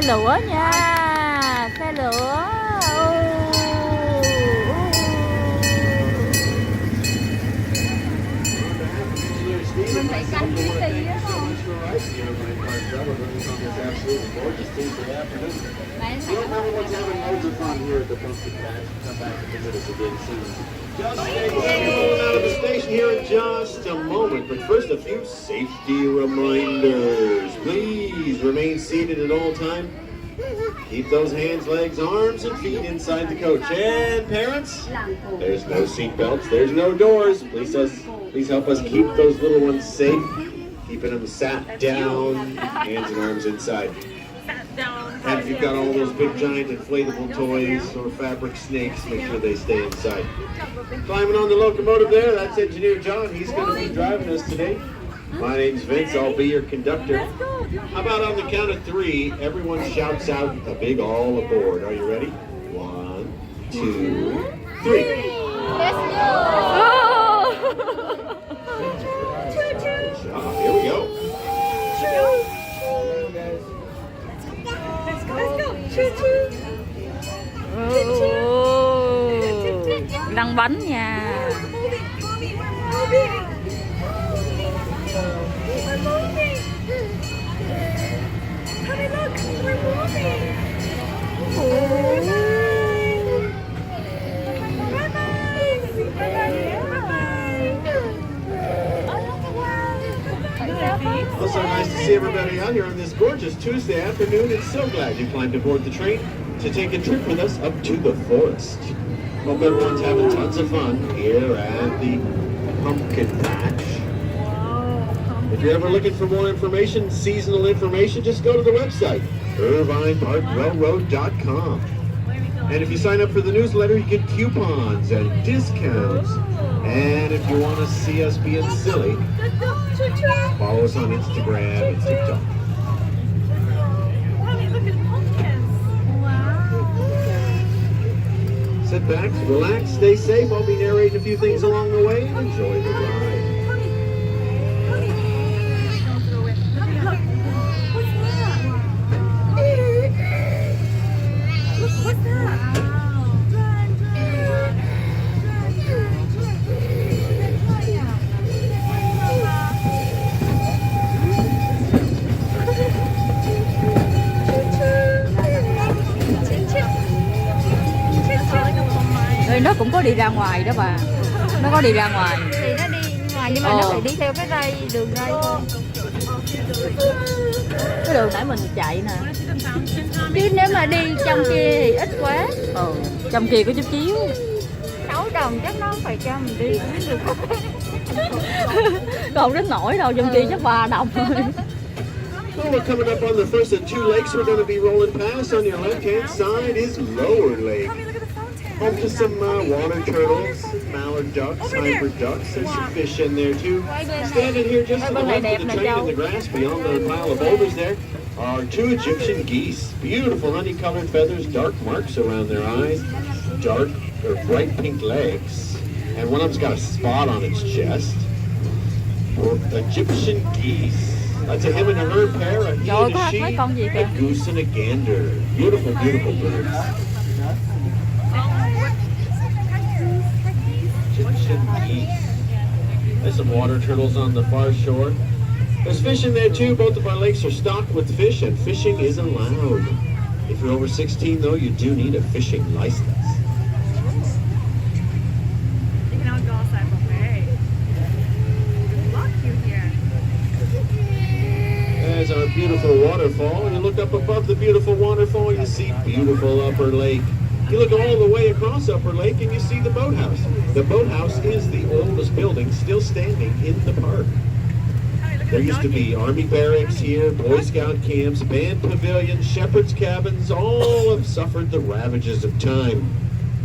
Xe lửa nha, xe lửa. Mình phải canh cái tí á không? Out of the station here in just a moment, but first a few safety reminders. Please remain seated at all times. Keep those hands, legs, arms, and feet inside the coach. And parents, there's no seat belts, there's no doors. Please help us keep those little ones safe, keeping them sat down, hands and arms inside. And if you've got all those big giant inflatable toys or fabric snakes, make sure they stay inside. Climbing on the locomotive there, that's Engineer John. He's going to be driving us today. My name's Vince, I'll be your conductor. How about on the count of 3, everyone shouts out a big all aboard. Are you ready? 1, 2, 3. Let's go. Good job. Here we go. Lăn bánh nha. Well, so nice to see everybody out here on this gorgeous Tuesday afternoon, and so glad you climbed aboard the train to take a trip with us up to the forest. Hope everyone's having tons of fun here at the pumpkin patch. If you're ever looking for more information, seasonal information, just go to the website, irvineparkrailroad.com. And if you sign up for the newsletter, you get coupons and discounts. And if you want to see us being silly, follow us on Instagram and TikTok. Sit back, relax, stay safe. I'll be narrating a few things along the way. Enjoy the ride. Rồi nó cũng có đi ra ngoài đó bà. Nó có đi ra ngoài. Thì nó đi ngoài nhưng mà nó phải đi theo cái đường ray thôi. Cái đường nãy mình chạy nè. Chứ nếu mà đi trong kia thì ít quá. Trong kia có chút chiếu. 6 đồng chắc nó phải cho mình đi được. Còn đến nổi đâu, trong kia chắc 3 đồng thôi. Well, we're coming up on the first of 2 lakes we're going to be rolling past. On your left-hand side is Lower Lake. Home to some water turtles, mallard ducks, hybrid ducks. There's some fish in there too. Standing here just to the left of the train in the grass beyond the pile of boulders there are 2 Egyptian geese. Beautiful honey-colored feathers, dark marks around their eyes, dark or bright pink legs, and one of them's got a spot on its chest. Egyptian geese. That's a him and a her pair, a he and a she, a goose and a gander. Beautiful, beautiful birds. Egyptian geese. There's some water turtles on the far shore. There's fish in there too. Both of our lakes are stocked with fish, and fishing is allowed. If you're over 16 though, you do need a fishing license. There's our beautiful waterfall. You look up above the beautiful waterfall, you see beautiful Upper Lake. You look all the way across Upper Lake and you see the boathouse. The boathouse is the oldest building still standing in the park. There used to be Army barracks here, Boy Scout camps, band pavilions, shepherd's cabins. All have suffered the ravages of time.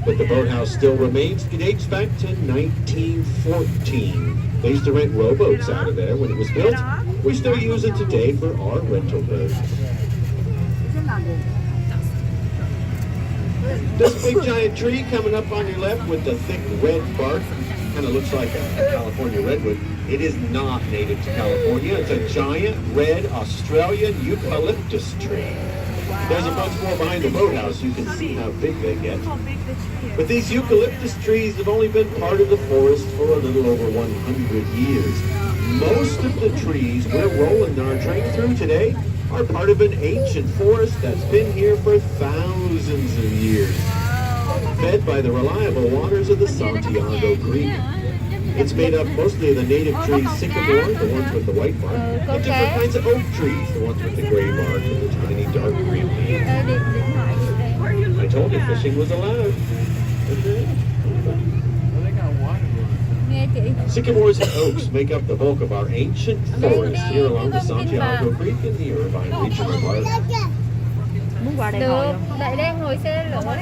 But the boathouse still remains. It dates back to 1914. They used to rent rowboats out of there when it was built. We still use it today for our rental boat. This big giant tree coming up on your left with the thick red bark kind of looks like a California redwood. It is not native to California. It's a giant red Australian eucalyptus tree. There's a bunch more behind the boathouse. You can see how big they get. But these eucalyptus trees have only been part of the forest for a little over 100 years. Most of the trees we're rolling our train through today are part of an ancient forest that's been here for thousands of years, fed by the reliable waters of the Santiago Creek. It's made up mostly of the native trees sycamore, the ones with the white bark, and different kinds of oak trees, the ones with the gray bark and the tiny dark green leaves. I told you fishing was allowed. Sycamores and oaks make up the bulk of our ancient forest here along the Santiago Creek in the Irvine Regional Park. Muốn qua đây ngồi Được, không? lại đang ngồi xe lửa thôi.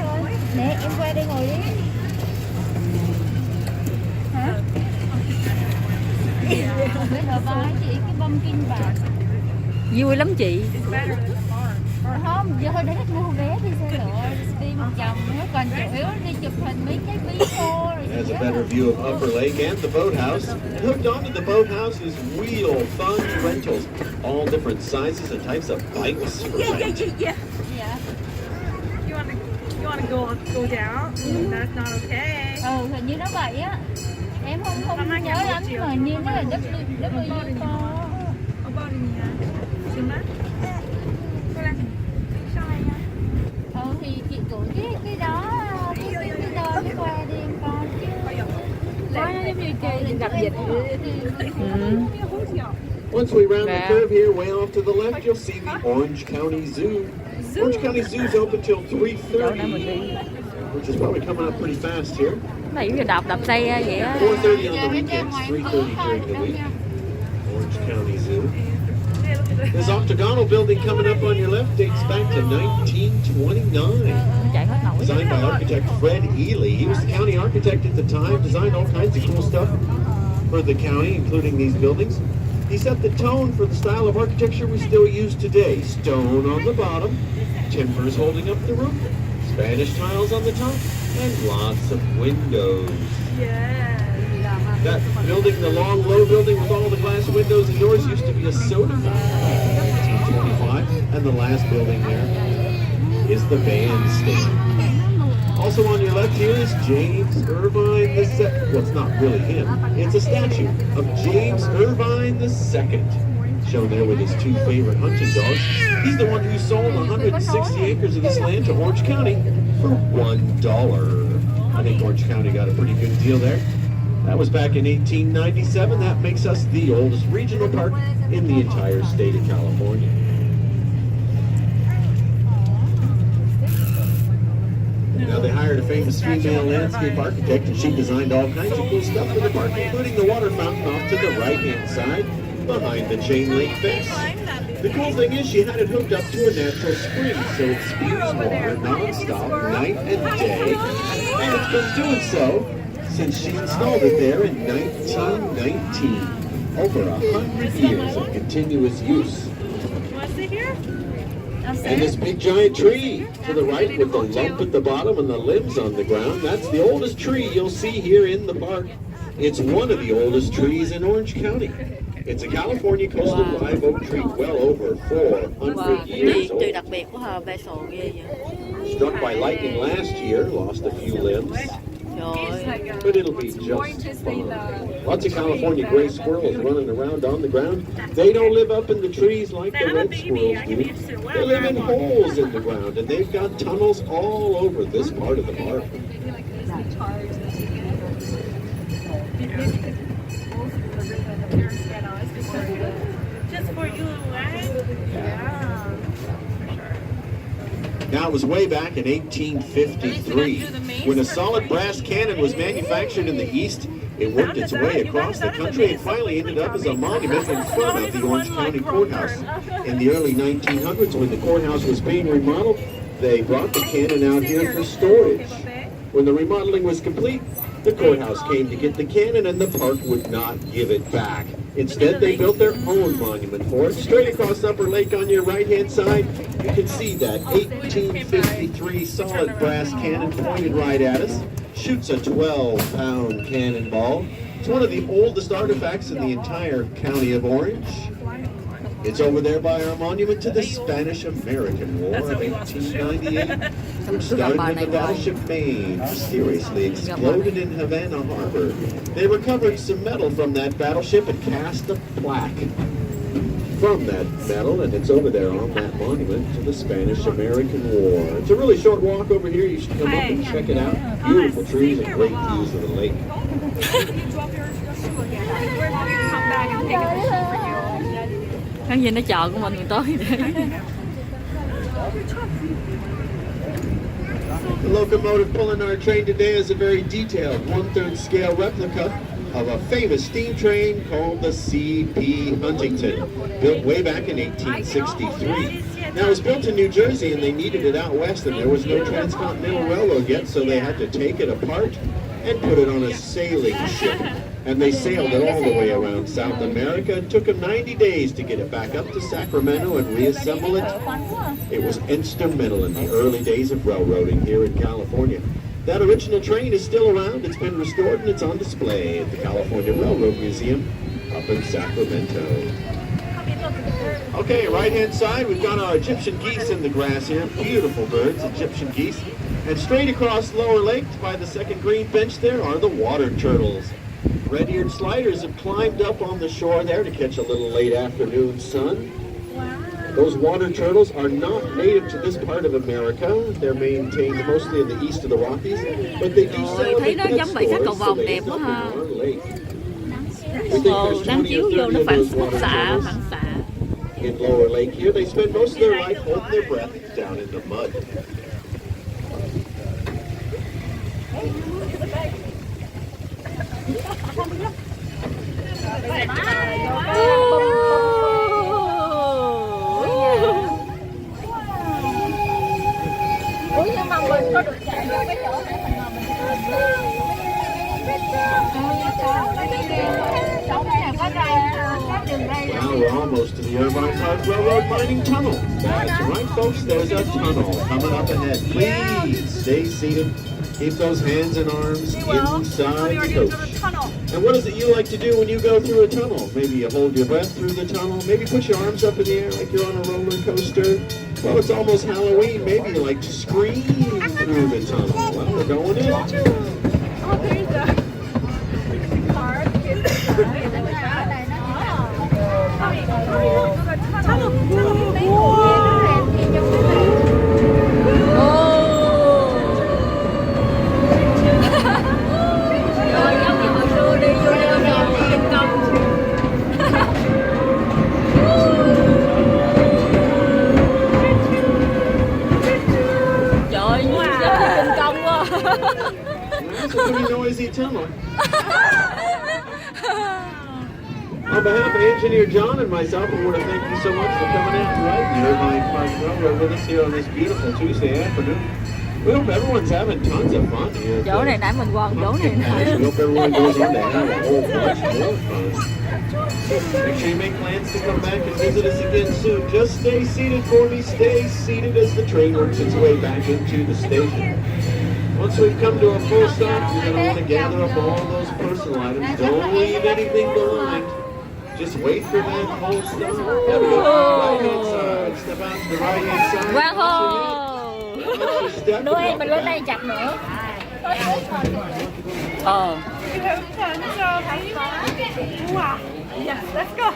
Nè, em qua đây ngồi đi. Hả? Bây giờ ba chị cái bông kinh bạc. Vui lắm chị. Không, giờ hồi đấy mua vé đi xe lửa đi một vòng nữa, còn chủ yếu đi chụp hình mấy cái bí khô rồi. Has a better view of Upper Lake and the boathouse. And hooked onto the boathouse is wheel fun rentals, all different sizes and types of bikes for rent. Dạ. You want to go down? That's not okay. Hình như nó vậy á. Em không nhớ lắm nhưng mà hình như nó là đất to. Thì chị gửi cái đó cái đo đi qua đi em coi chứ. Qua nó giống như chơi gặp dịch. Once we round the curve here, way off to the left, you'll see the Orange County Zoo. Orange County Zoo's open till 3:30, which is probably coming up pretty fast here. Này giống như đạp xe vậy á. 4:30 on the weekends, 3:30 during the week. Orange County Zoo. This octagonal building coming up on your left dates back to 1929. Chạy hết nổi. Designed by architect Fred Ely. He was the county architect at the time, designed all kinds of cool stuff for the county, including these buildings. He set the tone for the style of architecture we still use today. Stone on the bottom, timbers holding up the roof, Spanish tiles on the top, and lots of windows. Yeah. That building, the long, low building with all the glass windows and doors, used to be a soda fountain in 1925. And the last building there is the bandstand. Also on your left here is James Irvine II. Well, it's not really him. It's a statue of James Irvine II, shown there with his two favorite hunting dogs. He's the one who sold 160 acres of this land to Orange County for $1. I think Orange County got a pretty good deal there. That was back in 1897. That makes us the oldest regional park in the entire state of California. Now, they hired a famous female landscape architect, and she designed all kinds of cool stuff for the park, including the water fountain off to the right-hand side, behind the chain link fence. The cool thing is she had it hooked up to a natural spring, so it spews water non-stop, night and day, and it's been doing so since she installed it there in 1919. Over 100 years of continuous use. Want to sit here? And this big giant tree to the right with the lump at the bottom and the limbs on the ground, that's the oldest tree you'll see here in the park. It's one of the oldest trees in Orange County. It's a California coastal live oak tree well over 400 years old. Đặc biệt của Hà Bê Sồ ghê vậy. Struck by lightning last year, lost a few limbs. But it'll be just fine. Lots of California gray squirrels running around on the ground. They don't live up in the trees like the red squirrels do. They live in holes in the ground, and they've got tunnels all over this part of the park. Just for you, right? Yeah. Now, it was way back in 1853 when a solid brass cannon was manufactured in the East. It worked its way across the country and finally ended up as a monument in front of the Orange County Courthouse. In the early 1900s, when the courthouse was being remodeled, they brought the cannon out here for storage. When the remodeling was complete, the courthouse came to get the cannon and the park would not give it back. Instead, they built their own monument for it. Straight across Upper Lake on your right-hand side, you can see that 1853 solid brass cannon pointed right at us. Shoots a 12-pound cannonball. It's one of the oldest artifacts in the entire county of Orange. It's over there by our monument to the Spanish-American War of 1898, which started when the battleship Maine mysteriously exploded in Havana Harbor. They recovered some metal from that battleship and cast a plaque from that metal, and it's over there on that monument to the Spanish-American War. It's a really short walk over here. You should come up and check it out. Beautiful trees and great views of the lake. Cái gì nó chợ của mình tới đây. The locomotive pulling our train today is a very detailed 1/3 scale replica of a famous steam train called the C.P. Huntington, built way back in 1863. Now, it was built in New Jersey, and they needed it out west, and there was no transcontinental railroad yet, so they had to take it apart and put it on a sailing ship. And they sailed it all the way around South America. It took them 90 days to get it back up to Sacramento and reassemble it. It was instrumental in the early days of railroading here in California. That original train is still around. It's been restored and it's on display at the California Railroad Museum up in Sacramento. Okay, right-hand side, we've got our Egyptian geese in the grass here. Beautiful birds, Egyptian geese. And straight across Lower Lake by the second green bench there are the water turtles. Red-eared sliders have climbed up on the shore there to catch a little late afternoon sun. Those water turtles are not native to this part of America. They're maintained mostly in the east of the Rockies, but they do sell thấy in nó pet giống vậy, cái cầu stores, so vồng they đẹp end quá up in ha. our lake. We think Ồ, there's đang 20 chiếu or vô 30 nó of phản those water xạ, turtles phản xạ. in Lower Lake here. They spend most of their life holding their breath down in the mud. Ủa nhưng mà mình có được chạy vô cái chỗ này mình ngồi mình chỗ này có ra có đường ray. Well, we're almost to the Irvine Park Railroad mining tunnel. That's right, folks. There's a tunnel coming up ahead. Please stay seated. Keep those hands and arms inside the coach. And what is it you like to do when you go through a tunnel? Maybe you hold your breath through the tunnel. Maybe put your arms up in the air like you're on a roller coaster. Well, it's almost Halloween. Maybe you like to scream through the tunnel. Well, we're going in. Oh, there's a park. It's a pretty noisy tunnel. On behalf of Engineer John and myself, we want to thank you so much for coming out and riding the Irvine Park Railroad with us here on this beautiful Tuesday afternoon. We hope everyone's having tons of fun here. Chỗ này nãy mình qua chỗ này nè. We hope everyone goes on to have a whole bunch more fun. Make sure you make plans to come back and visit us again soon. Just stay seated for me. Stay seated as the train works its way back into the station. Once we've come to a full stop, you're going to want to gather up all those personal items. Don't leave anything behind. Just wait for that full stop. There we go. Right-hand side. Step out to the right-hand side. Quang Hồ. Đưa em mình lên đây chặt nữa. Ờ. Wow. Yes, let's go.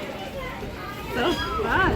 So fun.